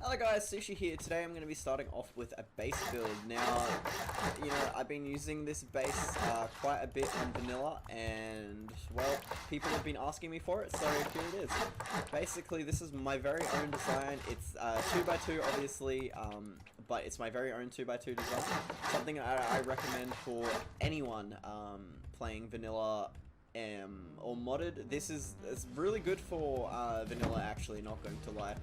Hello guys, Sushi here. Today I'm going to be starting off with a base build. Now, you know, I've been using this base quite a bit on vanilla, and, well, people have been asking me for it, so here it is. Basically, this is my very own design. It's 2x2, obviously, but it's my very own 2x2 design. Something I recommend for anyone playing vanilla or modded. It's really good for vanilla, actually, not going to lie.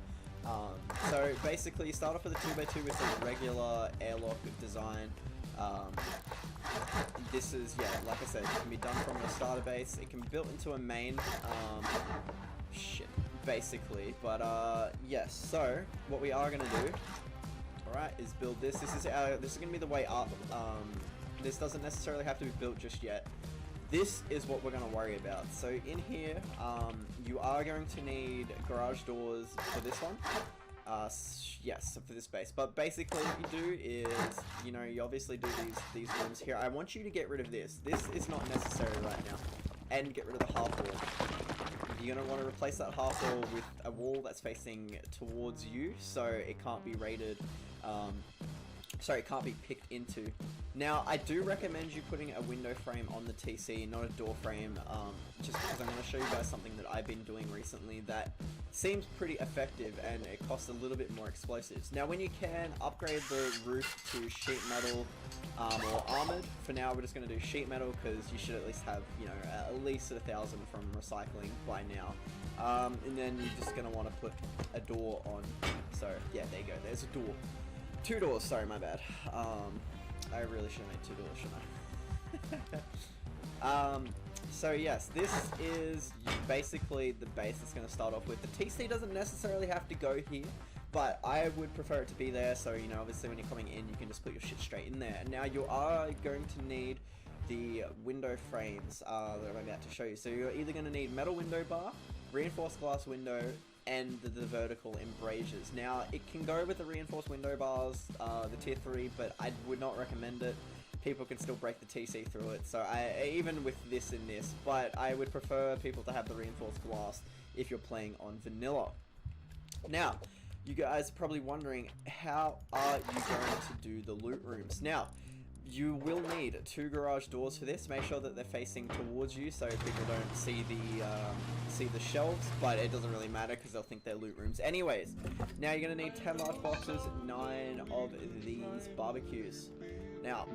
So basically you start off with a 2x2 with a regular airlock design. This is, yeah, like I said, it can be done from your starter base. It can be built into a main, basically. But yes, so what we are going to do, alright, is build this. This is going to be the way up. This doesn't necessarily have to be built just yet. This is what we're going to worry about. So in here, you are going to need garage doors for this one. Yes, for this base. But basically what you do is, you know, you obviously do these rooms here. I want you to get rid of this. This is not necessary right now. And get rid of the half wall. You're going to want to replace that half wall with a wall that's facing towards you, so it can't be raided. Sorry, it can't be picked into. Now, I do recommend you putting a window frame on the TC, not a door frame, just because I'm going to show you guys something that I've been doing recently that seems pretty effective, and it costs a little bit more explosives. Now, when you can, upgrade the roof to sheet metal or armored. For now, we're just going to do sheet metal because you should at least have, you know, at least 1,000 from recycling by now. And then you're just going to want to put a door on. So, yeah, there you go. There's a door. 2 doors, sorry, my bad. I really should have made 2 doors, shouldn't I? So yes, this is basically the base that's going to start off with. The TC doesn't necessarily have to go here, but I would prefer it to be there, so, you know, obviously when you're coming in, you can just put your shit straight in there. And now you are going to need the window frames that I'm about to show you. So you're either going to need metal window bar, reinforced glass window, and the vertical embrasures. Now, it can go with the reinforced window bars, the tier 3, but I would not recommend it. People can still break the TC through it, so even with this and this, but I would prefer people to have the reinforced glass if you're playing on vanilla. Now, you guys are probably wondering, how are you going to do the loot rooms? Now, you will need 2 garage doors for this. Make sure that they're facing towards you so people don't see the shelves, but it doesn't really matter because they'll think they're loot rooms anyways. Now you're going to need 10 large boxes, 9 of these barbecues. Now,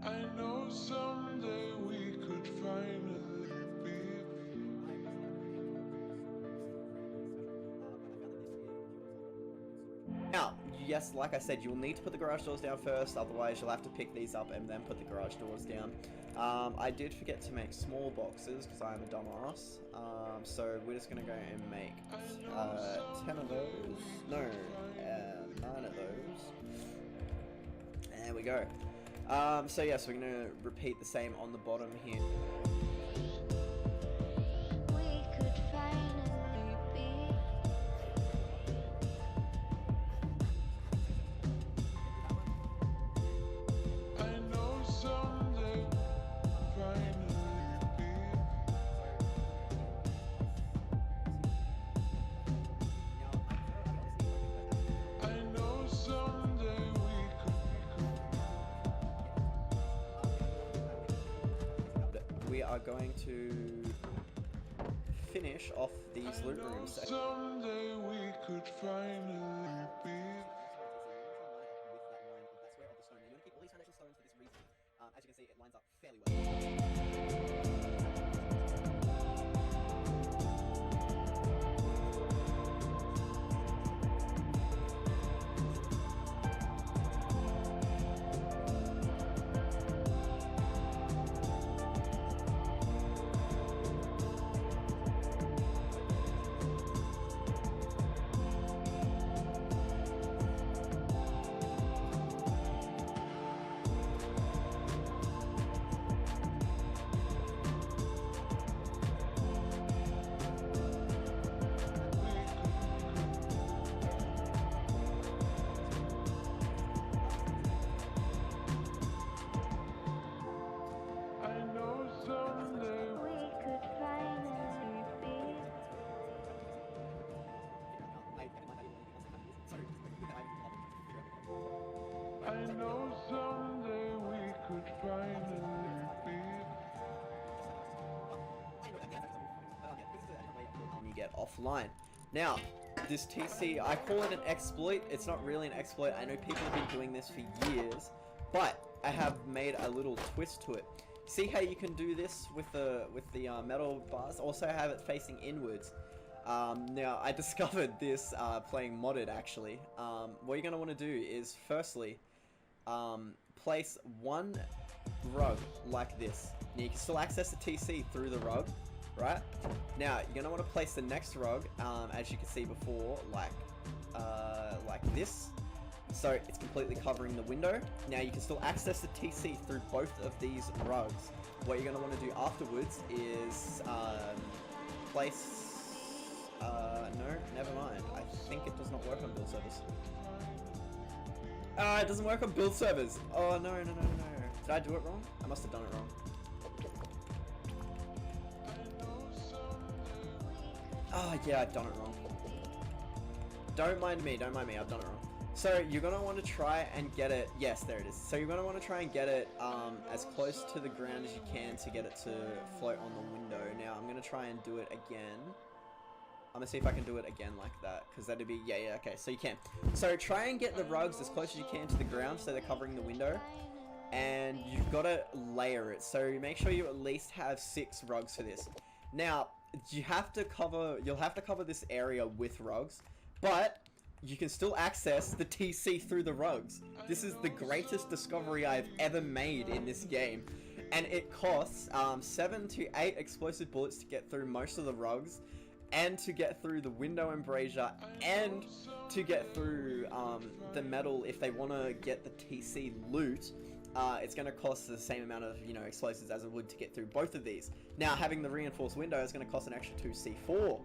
I know someday we could finally be. now, yes, like I said, you'll need to put the garage doors down first, otherwise you'll have to pick these up and then put the garage doors down. I did forget to make small boxes because I'm a dumbass, so we're just going to go and make 10 of those, no, 9 of those. There we go. So yes, we're going to repeat the same on the bottom here. We are going to finish off these loot rooms. Someday we could finally be. That's where all the stone. You want to keep all these foundation stones for this reason. As you can see, it lines up fairly well. get offline. Now, this TC, I call it an exploit. It's not really an exploit. I know people have been doing this for years, but I have made a little twist to it. See how you can do this with the metal bars? Also have it facing inwards. Now, I discovered this playing modded, actually. What you're going to want to do is, firstly, place one rug like this. Now, you can still access the TC through the rug, right? Now, you're going to want to place the next rug, as you can see before, like this. So, it's completely covering the window. Now, you can still access the TC through both of these rugs. What you're going to want to do afterwards is place... no, never mind. I think it does not work on build servers. It doesn't work on build servers. Oh, no. Did I do it wrong? I must have done it wrong. Oh, yeah, I've done it wrong. Don't mind me, I've done it wrong. So, you're going to want to try and get it... Yes, there it is. So, you're going to want to try and get it as close to the ground as you can to get it to float on the window. Now, I'm going to try and do it again. I'm going to see if I can do it again like that, because that'd be... Yeah, okay, so you can. So, try and get the rugs as close as you can to the ground so they're covering the window. And you've got to layer it. So, make sure you at least have 6 rugs for this. Now, you'll have to cover this area with rugs, but you can still access the TC through the rugs. This is the greatest discovery I've ever made in this game. And it costs 7 to 8 explosive bullets to get through most of the rugs, and to get through the window embrasure, and to get through the metal if they want to get the TC loot. It's going to cost the same amount of, explosives as it would to get through both of these. Now, having the reinforced window is going to cost an extra 2 C4.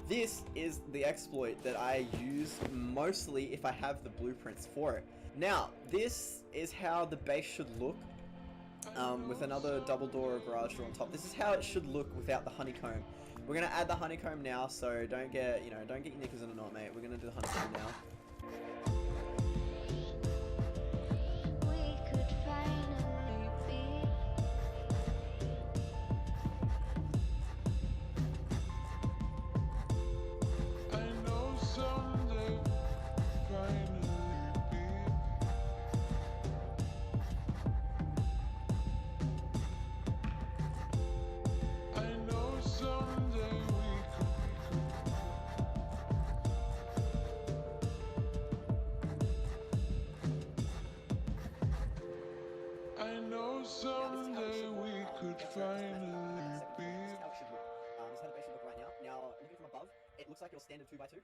This is the exploit that I use mostly if I have the blueprints for it. Now, this is how the base should look with another double door or garage door on top. This is how it should look without the honeycomb. We're going to add the honeycomb now, so don't get your knickers in a knot, mate. We're going to do the honeycomb now. Someday we could finally be. This is how it should look. This is how the base should look right now. Now, looking from above, it looks like your standard 2x2,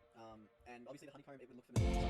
and obviously the honeycomb, it would look familiar.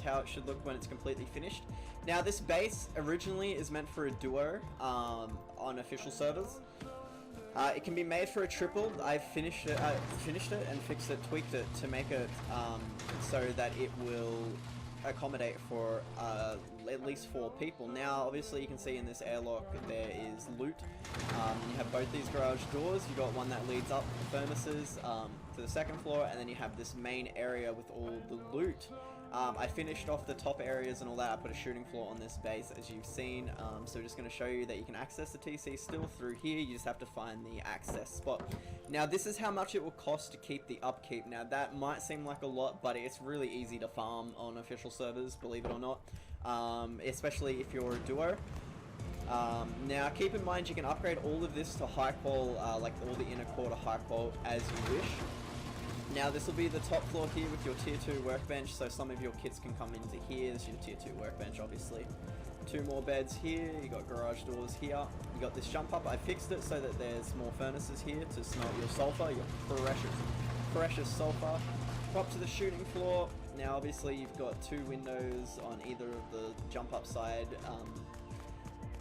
how it should look when it's completely finished. Now this base originally is meant for a duo on official servers. It can be made for a triple. I've finished it and fixed it, tweaked it to make it so that it will accommodate for at least 4 people. Now obviously you can see in this airlock there is loot. You have both these garage doors. You got one that leads up the furnaces to the 2nd floor, and then you have this main area with all the loot. I finished off the top areas and all that. I put a shooting floor on this base, as you've seen. So just going to show you that you can access the TC still through here. You just have to find the access spot. Now this is how much it will cost to keep the upkeep. Now that might seem like a lot, but it's really easy to farm on official servers, believe it or not. Especially if you're a duo. Now keep in mind you can upgrade all of this to high qual, like all the inner core to high qual as you wish. Now this will be the top floor here with your tier 2 workbench, so some of your kits can come into here. This is your tier 2 workbench obviously. 2 more beds here, you got garage doors here. You got this jump up, I fixed it so that there's more furnaces here to smelt your sulfur, your precious sulfur. Up to the shooting floor. Now obviously you've got 2 windows on either of the jump up side,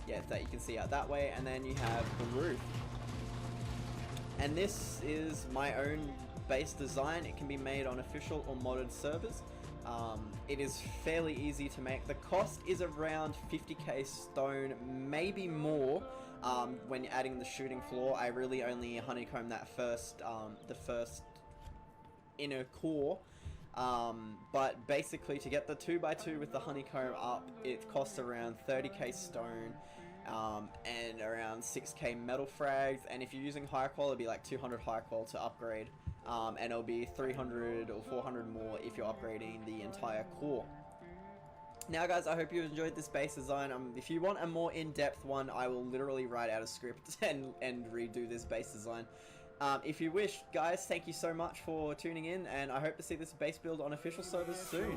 yeah, that you can see out that way, and then you have the roof. And this is my own base design. It can be made on official or modded servers. It is fairly easy to make. The cost is around 50k stone, maybe more. When adding the shooting floor, I really only honeycomb that the first inner core. But basically to get the 2x2 with the honeycomb up, it costs around 30k stone. And around 6k metal frags, and if you're using high qual, it'll be like 200 high qual to upgrade, and it'll be 300 or 400 more if you're upgrading the entire core. Now guys, I hope you enjoyed this base design. If you want a more in-depth one, I will literally write out a script and redo this base design. If you wish, guys, thank you so much for tuning in, and I hope to see this base build on official servers soon.